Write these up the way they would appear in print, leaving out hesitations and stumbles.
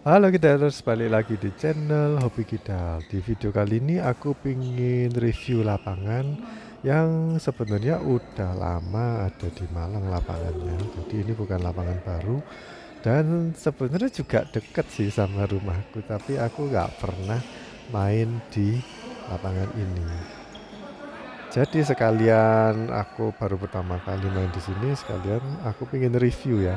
Halo Kidalers, balik lagi di channel Hobi Kidal. Di video kali ini aku pingin review lapangan yang sebenarnya udah lama ada di Malang lapangannya. Jadi ini bukan lapangan baru dan sebenarnya juga deket sih sama rumahku, tapi aku nggak pernah main di lapangan ini. Jadi sekalian aku baru pertama kali main di sini, sekalian aku pingin review ya.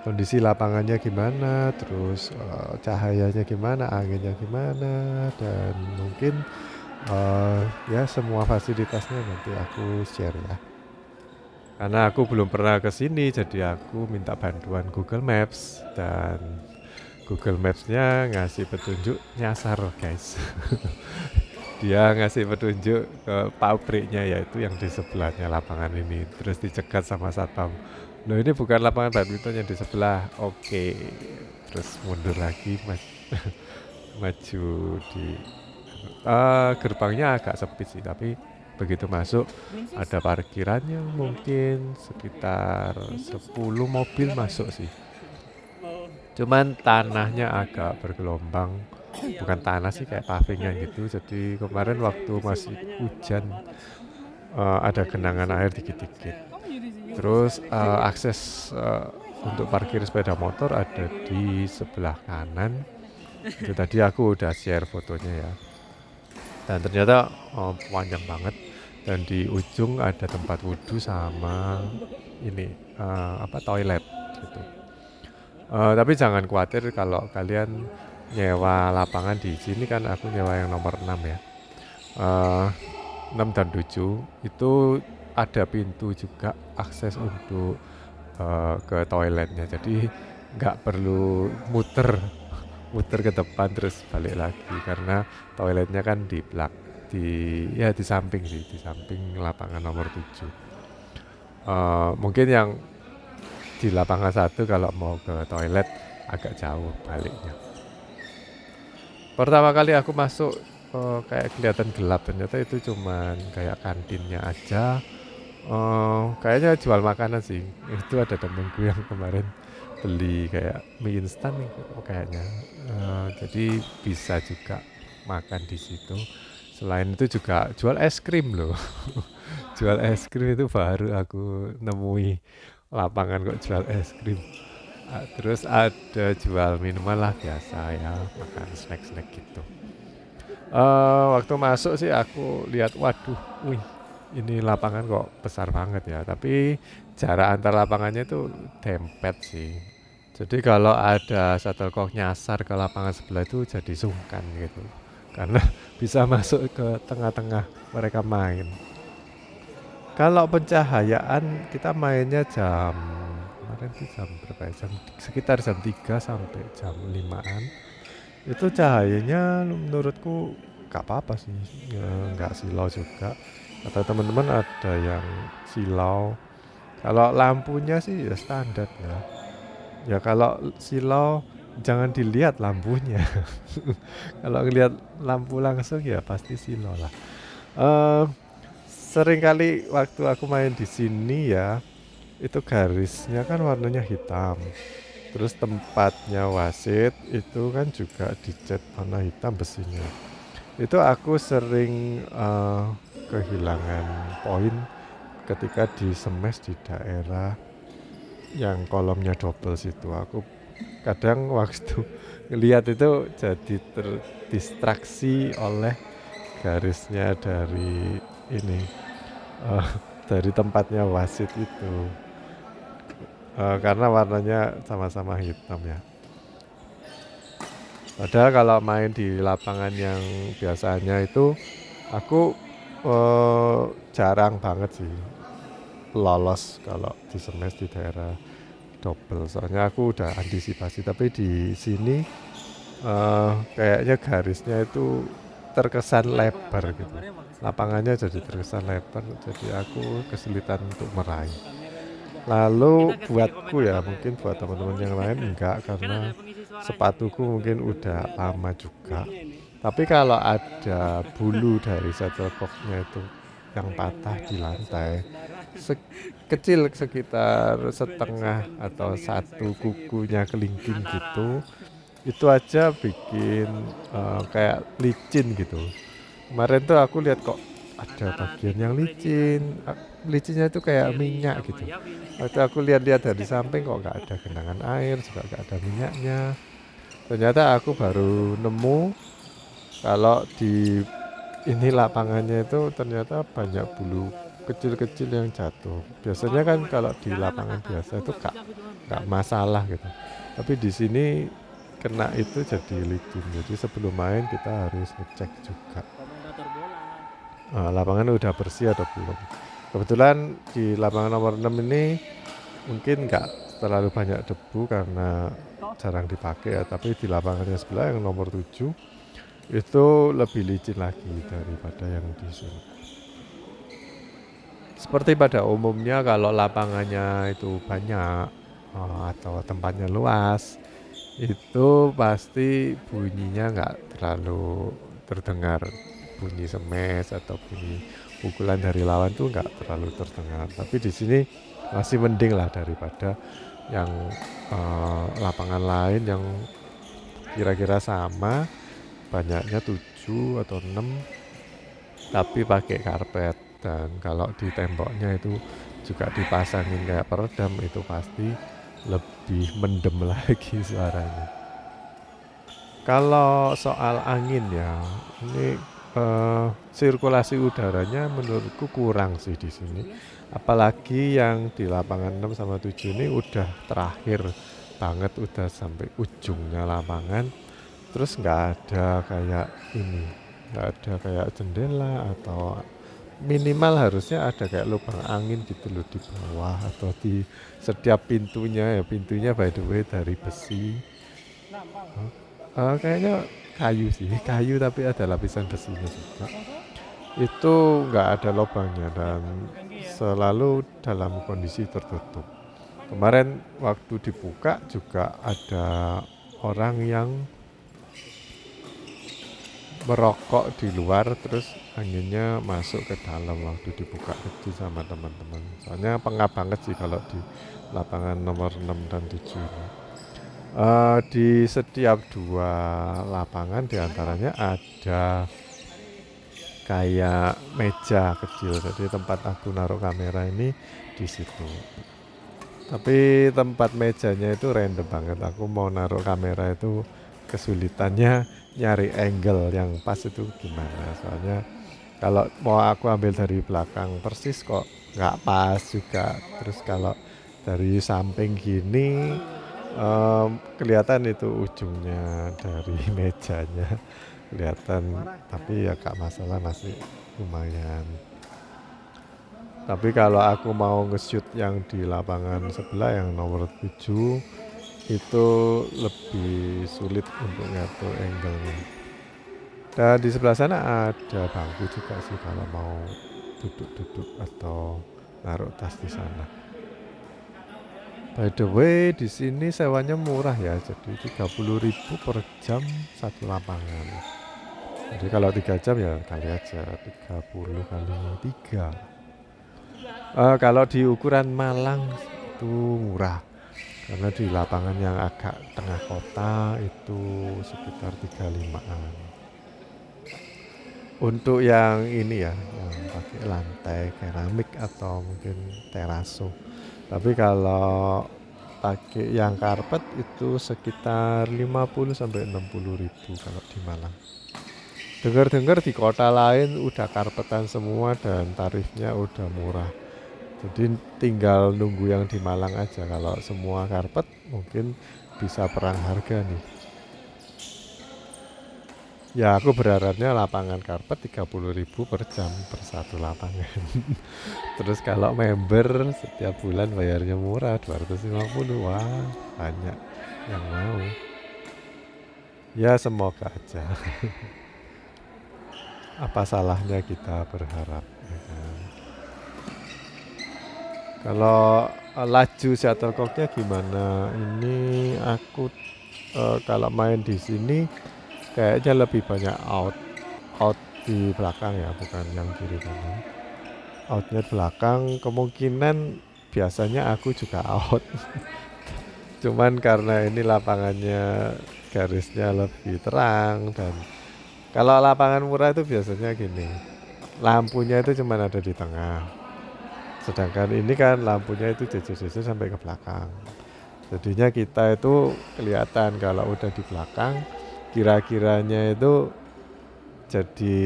Kondisi lapangannya gimana, terus cahayanya gimana, anginnya gimana, dan mungkin ya semua fasilitasnya nanti aku share ya. Karena aku belum pernah ke sini, jadi aku minta bantuan Google Maps dan Google Maps-nya ngasih petunjuk nyasar guys. Dia ngasih petunjuk ke pabriknya yaitu yang di sebelahnya lapangan ini. Terus dicegat sama satpam. Loh ini bukan lapangan badminton yang di sebelah. Oke. Terus mundur lagi maju di gerbangnya agak sempit sih, tapi begitu masuk ada parkirannya mungkin sekitar 10 mobil masuk sih. Cuman tanahnya agak bergelombang, bukan tanah sih kayak pavingnya gitu. Jadi kemarin waktu masih hujan ada genangan air dikit-dikit. Terus akses untuk parkir sepeda motor ada di sebelah kanan. Itu tadi aku udah share fotonya ya. Dan ternyata panjang banget. Dan di ujung ada tempat wudhu sama ini toilet gitu. Tapi jangan khawatir kalau kalian nyewa lapangan di sini, kan aku nyewa yang nomor 6 ya. Eh, 6 dan 7 itu ada pintu juga akses untuk ke toiletnya. Jadi nggak perlu muter muter ke depan terus balik lagi karena toiletnya kan di ya di samping sih, di samping lapangan nomor 7. Mungkin yang di lapangan satu kalau mau ke toilet agak jauh baliknya. Pertama kali aku masuk kayak kelihatan gelap, ternyata itu cuman kayak kantinnya aja. Kayaknya jual makanan sih. Itu ada temenku yang kemarin beli kayak mie instan nih kayaknya. Jadi bisa juga makan di situ. Selain itu juga jual es krim loh. Jual es krim itu baru aku nemui lapangan kok jual es krim. Terus ada jual minuman lah biasa ya, makan snack-snack gitu. Waktu masuk sih aku lihat, waduh, wih, ini lapangan kok besar banget ya. Tapi jarak antar lapangannya itu dempet sih. Jadi kalau ada shuttlecock nyasar ke lapangan sebelah itu jadi sungkan gitu. Karena bisa masuk ke tengah-tengah mereka main. Kalau pencahayaan kita mainnya kemarin sih jam berapa ya? Sekitar jam 3 sampai jam 5-an. Itu cahayanya menurutku gak apa-apa sih, ya, nggak silau juga. Kata teman-teman ada yang silau. Kalau lampunya sih ya standar ya. Ya kalau silau jangan dilihat lampunya. Kalau ngelihat lampu langsung ya pasti silau lah. Eh Sering kali waktu aku main di sini ya, itu garisnya kan warnanya hitam. Terus tempatnya wasit itu kan juga dicat warna hitam besinya. Itu aku sering kehilangan poin ketika di smash di daerah yang kolomnya double situ. Aku kadang waktu ngelihat itu jadi terdistraksi oleh garisnya dari ini, eh, dari tempatnya wasit itu. Karena warnanya sama-sama hitam ya. Padahal kalau main di lapangan yang biasanya itu aku jarang banget sih lolos kalau di smash di daerah double. Soalnya aku udah antisipasi, tapi di sini kayaknya garisnya itu terkesan lebar gitu. Lapangannya jadi terkesan lebar, jadi aku kesulitan untuk meraih. Lalu buatku ya, mungkin buat teman-teman yang lain enggak, karena sepatuku mungkin udah lama juga. Tapi kalau ada bulu dari shuttlecocknya itu yang patah di lantai, kecil sekitar setengah atau satu kukunya kelingking gitu, itu aja bikin kayak licin gitu. Kemarin tuh aku lihat kok ada bagian yang licin, licinnya itu kayak minyak gitu. Waktu aku lihat-lihat dari samping kok nggak ada genangan air, juga nggak ada minyaknya. Ternyata aku baru nemu kalau di ini lapangannya itu ternyata banyak bulu kecil-kecil yang jatuh. Biasanya kan kalau di lapangan biasa itu nggak masalah gitu. Tapi di sini kena itu jadi licin. Jadi sebelum main kita harus ngecek juga. Lapangan udah bersih atau belum. Kebetulan di lapangan nomor 6 ini mungkin nggak terlalu banyak debu karena jarang dipakai ya. Tapi di lapangannya sebelah yang nomor 7 itu lebih licin lagi daripada yang di sini. Seperti pada umumnya kalau lapangannya itu banyak atau tempatnya luas, itu pasti bunyinya nggak terlalu terdengar. Bunyi semes atau bunyi pukulan dari lawan tuh nggak terlalu terdengar. Tapi di sini masih mending lah daripada yang lapangan lain yang kira-kira sama, banyaknya 7 atau 6 tapi pakai karpet, dan kalau di temboknya itu juga dipasangin kayak peredam, itu pasti lebih mendem lagi suaranya. Kalau soal angin ya, ini sirkulasi udaranya menurutku kurang sih di sini. Apalagi yang di lapangan 6 sama 7 ini udah terakhir banget, udah sampai ujungnya lapangan. Terus nggak ada kayak ini, nggak ada kayak jendela atau minimal harusnya ada kayak lubang angin gitu loh di bawah atau di setiap pintunya ya. Pintunya by the way dari besi. Kayaknya kayu sih, kayu tapi ada lapisan besinya juga. Itu nggak ada lubangnya dan selalu dalam kondisi tertutup. Kemarin waktu dibuka juga ada orang yang merokok di luar, terus anginnya masuk ke dalam waktu dibuka itu sama teman-teman. Soalnya pengap banget sih kalau di lapangan nomor 6 dan 7 ini. Di setiap dua lapangan diantaranya ada kayak meja kecil, jadi tempat aku naruh kamera ini di situ. Tapi tempat mejanya itu random banget. Aku mau naruh kamera itu kesulitannya nyari angle yang pas itu gimana. Soalnya kalau mau aku ambil dari belakang persis kok nggak pas juga. Terus kalau dari samping gini kelihatan itu ujungnya dari mejanya kelihatan. Tapi ya gak masalah, masih lumayan. Tapi kalau aku mau nge-shoot yang di lapangan sebelah yang nomor 7 itu lebih sulit untuk ngatur angle-nya. Dan di sebelah sana ada bangku juga sih kalau mau duduk-duduk atau naruh tas di sana. By the way, di sini sewanya murah ya, jadi 30.000 per jam satu lapangan. Jadi kalau 3 jam ya kali aja 30 kali 3. Kalau di ukuran Malang itu murah, karena di lapangan yang agak tengah kota itu sekitar 35-an. Untuk yang ini ya, yang pakai lantai keramik atau mungkin teraso. Tapi kalau pakai yang karpet itu sekitar 50 sampai 60.000 kalau di Malang. Dengar-dengar di kota lain udah karpetan semua dan tarifnya udah murah. Jadi tinggal nunggu yang di Malang aja. Kalau semua karpet mungkin bisa perang harga nih. Ya aku berharapnya lapangan karpet 30.000 per jam per satu lapangan. Terus kalau member setiap bulan bayarnya murah 250. Wah banyak yang mau. Ya semoga aja. Apa salahnya kita berharap ya kan? Kalau laju shuttlecocknya gimana? Ini aku kalau main di sini kayaknya lebih banyak out di belakang ya, bukan yang kiri kanan. Outnya belakang, kemungkinan biasanya aku juga out. Cuman karena ini lapangannya garisnya lebih terang. Dan kalau lapangan murah itu biasanya gini, lampunya itu cuma ada di tengah, sedangkan ini kan lampunya itu jejer-jejer sampai ke belakang. Jadinya kita itu kelihatan kalau udah di belakang, kira-kiranya itu jadi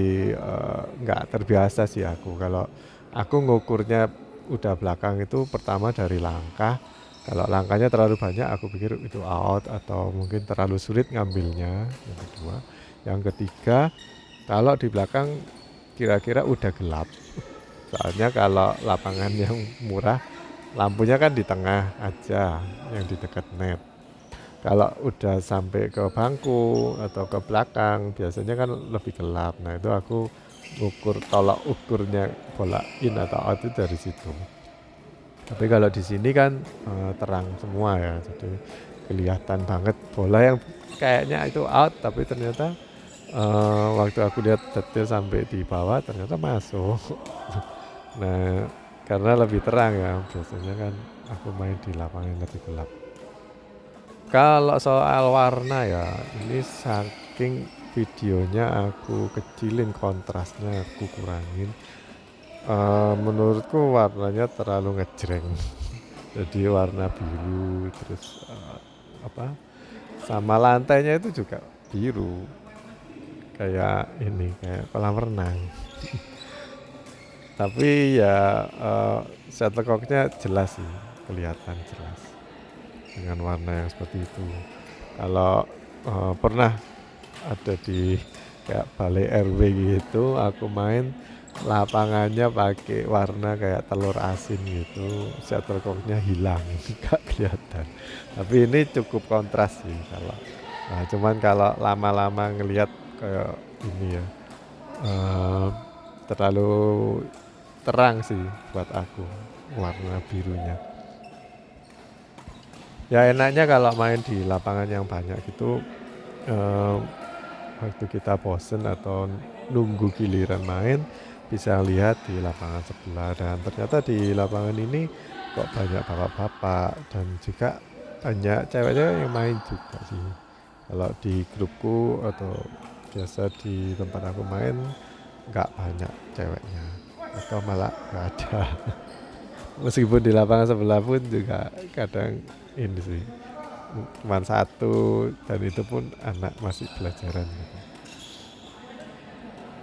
nggak terbiasa sih aku. Kalau aku ngukurnya udah belakang itu pertama dari langkah. Kalau langkahnya terlalu banyak, aku pikir itu out atau mungkin terlalu sulit ngambilnya. Yang kedua, yang ketiga, kalau di belakang kira-kira udah gelap. Soalnya kalau lapangan yang murah, lampunya kan di tengah aja, yang di dekat net. Kalau udah sampai ke bangku atau ke belakang, biasanya kan lebih gelap. Nah itu aku ukur tolak ukurnya bola in atau out itu dari situ. Tapi kalau di sini kan terang semua ya, jadi kelihatan banget bola yang kayaknya itu out, tapi ternyata waktu aku lihat detail sampai di bawah ternyata masuk. Nah karena lebih terang ya, biasanya kan aku main di lapangan yang lebih gelap. Kalau soal warna ya, ini saking videonya aku kecilin kontrasnya, aku kurangin. Menurutku warnanya terlalu ngejreng. Jadi warna biru, terus apa? Sama lantainya itu juga biru, kayak ini, kayak kolam renang. Tapi ya shuttlecocknya jelas sih, kelihatan jelas dengan warna yang seperti itu. Kalau pernah ada di kayak balai RW gitu, aku main lapangannya pakai warna kayak telur asin gitu, shuttlecocknya hilang, nggak kelihatan. Tapi ini cukup kontras sih kalau. Nah, cuman kalau lama-lama ngelihat kayak ini ya, eh, terlalu terang sih buat aku warna birunya. Ya enaknya kalau main di lapangan yang banyak gitu, eh, waktu kita bosen atau nunggu giliran main bisa lihat di lapangan sebelah. Dan ternyata di lapangan ini kok banyak bapak-bapak dan juga banyak cewek-cewek yang main juga sih. Kalau di grupku atau biasa di tempat aku main nggak banyak ceweknya atau malah nggak ada. Meskipun di lapangan sebelah pun juga kadang ini sih cuma satu, dan itu pun anak masih pelajaran gitu.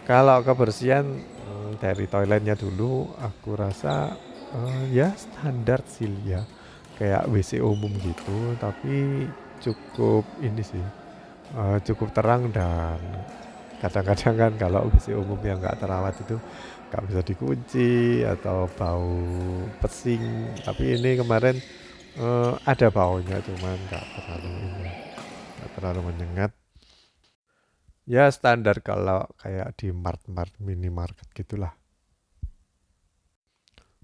Kalau kebersihan dari toiletnya dulu aku rasa ya standar sih ya, kayak WC umum gitu, tapi cukup ini sih, cukup terang. Dan kadang-kadang kan kalau WC umum yang nggak terawat itu nggak bisa dikunci atau bau pesing. Tapi ini kemarin ada baunya, cuman nggak terlalu ini, nggak terlalu menyengat. Ya standar kalau kayak di mart-mart minimarket gitulah.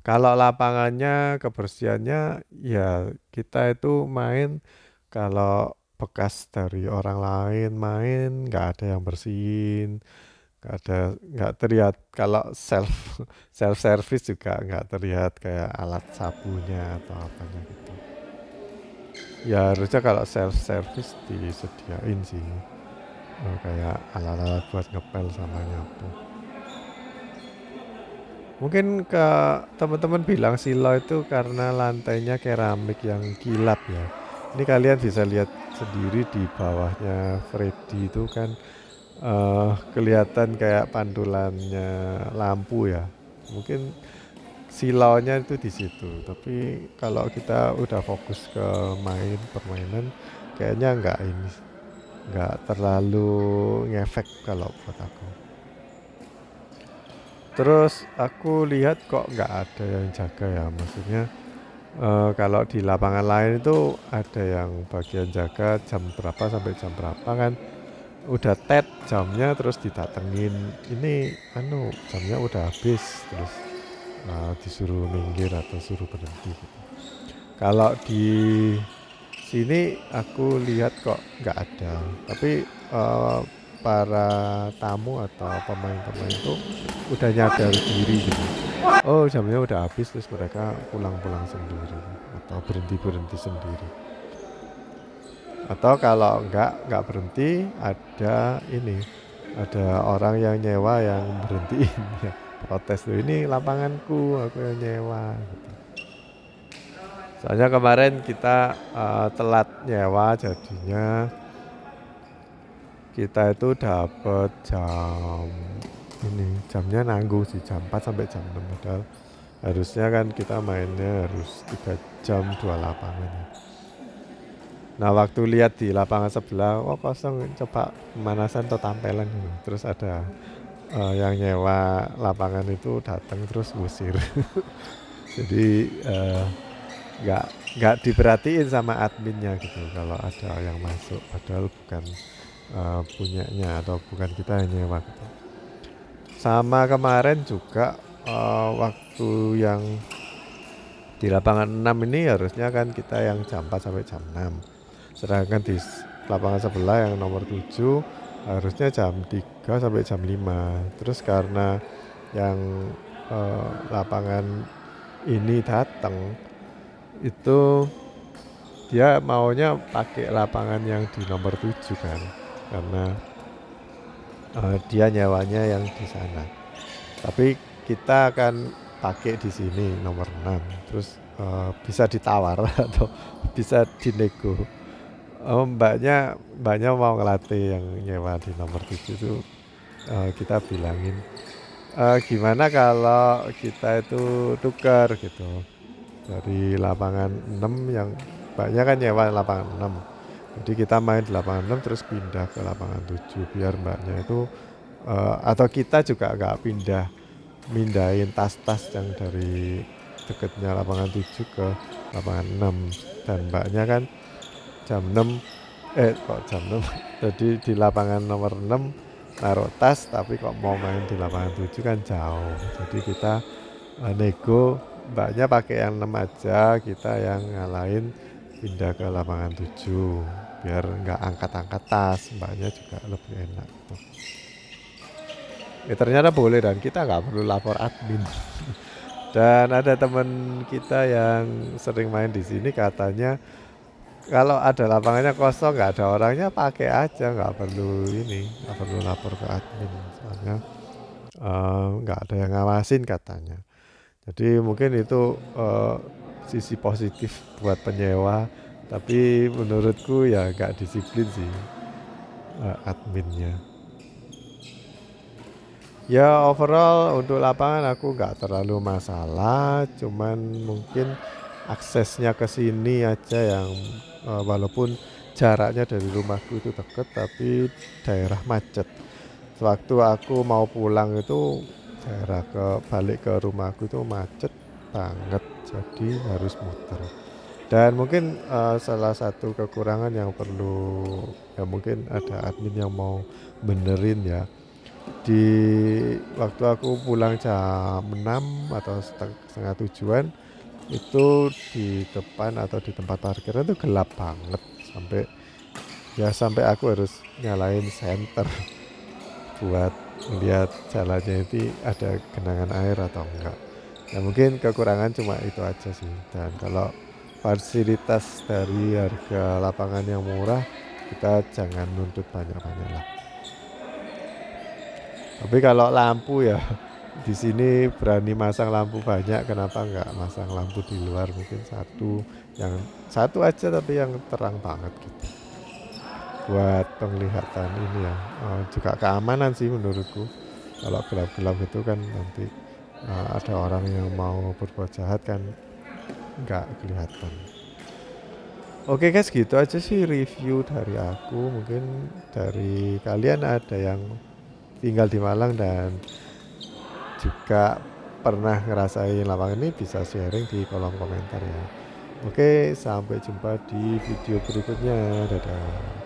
Kalau lapangannya kebersihannya ya kita itu main, kalau bekas dari orang lain main nggak ada yang bersihin, nggak terlihat. Kalau self service juga nggak terlihat kayak alat sapunya atau apanya gitu. Ya harusnya kalau self service disediain sih, kayak alat-alat buat ngepel sama nyapu. Mungkin ke teman-teman bilang silo itu karena lantainya keramik yang kilap ya. Ini kalian bisa lihat sendiri di bawahnya Freddy itu kan kelihatan kayak pantulannya lampu ya. Mungkin silaunya itu di situ. Tapi kalau kita udah fokus ke permainan, kayaknya nggak terlalu ngefek kalau buat aku. Terus aku lihat kok nggak ada yang jaga ya, maksudnya kalau di lapangan lain itu ada yang bagian jaga jam berapa sampai jam berapa kan, udah jamnya terus didatengin, ini jamnya udah habis, terus disuruh minggir atau suruh berhenti gitu. Kalau di sini aku lihat kok nggak ada, tapi para tamu atau pemain-pemain itu udah nyadar diri gitu. Oh jamnya udah habis, terus mereka pulang-pulang sendiri atau berhenti-berhenti sendiri. Atau kalau enggak berhenti, ada ini, ada orang yang nyewa yang berhentiin ya, protes tuh, "Ini lapanganku, aku yang nyewa," gitu. Soalnya kemarin kita telat nyewa, jadinya kita itu dapat jamnya nanggung sih, jam 4 sampai jam 6, padahal harusnya kan kita mainnya harus 3 jam 2 lapangan ya. Nah waktu lihat di lapangan sebelah, oh kosong, coba pemanasan atau tampelan gitu. Terus ada yang nyewa lapangan itu datang terus ngusir. Jadi nggak nggak diperhatiin sama adminnya gitu kalau ada yang masuk, padahal bukan punyanya atau bukan kita yang nyewa gitu. Sama kemarin juga waktu yang di lapangan 6 ini harusnya kan kita yang jam 4 sampai jam 6. Sedangkan di lapangan sebelah yang nomor 7 harusnya jam 3 sampai jam 5. Terus karena yang lapangan ini datang itu dia maunya pakai lapangan yang di nomor 7 kan, karena dia nyewanya yang di sana. Tapi kita akan pakai di sini nomor 6. Terus bisa ditawar atau bisa dinego. Mbaknya mau ngelatih yang nyewa di nomor 7 itu, kita bilangin gimana kalau kita itu tukar gitu, dari lapangan 6 yang mbaknya kan nyewa lapangan 6, jadi kita main di lapangan 6 terus pindah ke lapangan 7 biar mbaknya itu atau kita juga nggak mindahin tas-tas yang dari dekatnya lapangan 7 ke lapangan 6. Dan mbaknya kan jam 6 kok jam 6 jadi di lapangan nomor 6 naruh tas, tapi kok mau main di lapangan 7 kan jauh, jadi kita nego mbaknya pakai yang 6 aja, kita yang ngalahin pindah ke lapangan 7 biar nggak angkat-angkat tas, mbaknya juga lebih enak gitu. Ternyata boleh dan kita nggak perlu lapor admin. Dan ada teman kita yang sering main di sini, katanya kalau ada lapangannya kosong nggak ada orangnya, pakai aja, nggak perlu lapor ke admin, soalnya nggak ada yang ngawasin katanya. Jadi mungkin itu sisi positif buat penyewa, tapi menurutku ya nggak disiplin sih adminnya. Ya overall untuk lapangan aku nggak terlalu masalah, cuman mungkin aksesnya ke sini aja yang walaupun jaraknya dari rumahku itu dekat, tapi daerah macet. Sewaktu aku mau pulang itu daerah balik ke rumahku itu macet banget, jadi harus muter. Dan mungkin salah satu kekurangan yang perlu, ya mungkin ada admin yang mau benerin ya. Di waktu aku pulang jam 6 atau setengah tujuan, itu di depan atau di tempat parkiran itu gelap banget, sampai aku harus nyalain senter buat melihat jalannya itu ada genangan air atau enggak. Ya mungkin kekurangan cuma itu aja sih. Dan kalau fasilitas dari harga lapangan yang murah, kita jangan nuntut banyak-banyak lah. Tapi kalau lampu ya di sini berani masang lampu banyak, kenapa enggak masang lampu di luar, mungkin satu aja tapi yang terang banget gitu. Buat penglihatan ini ya, juga keamanan sih menurutku. Kalau gelap-gelap itu kan nanti ada orang yang mau berbuat jahat kan nggak kelihatan. Oke guys, gitu aja sih review dari aku. Mungkin dari kalian ada yang tinggal di Malang dan juga pernah ngerasain lapangan ini, bisa sharing di kolom komentar ya. Oke, sampai jumpa di video berikutnya. Dadah.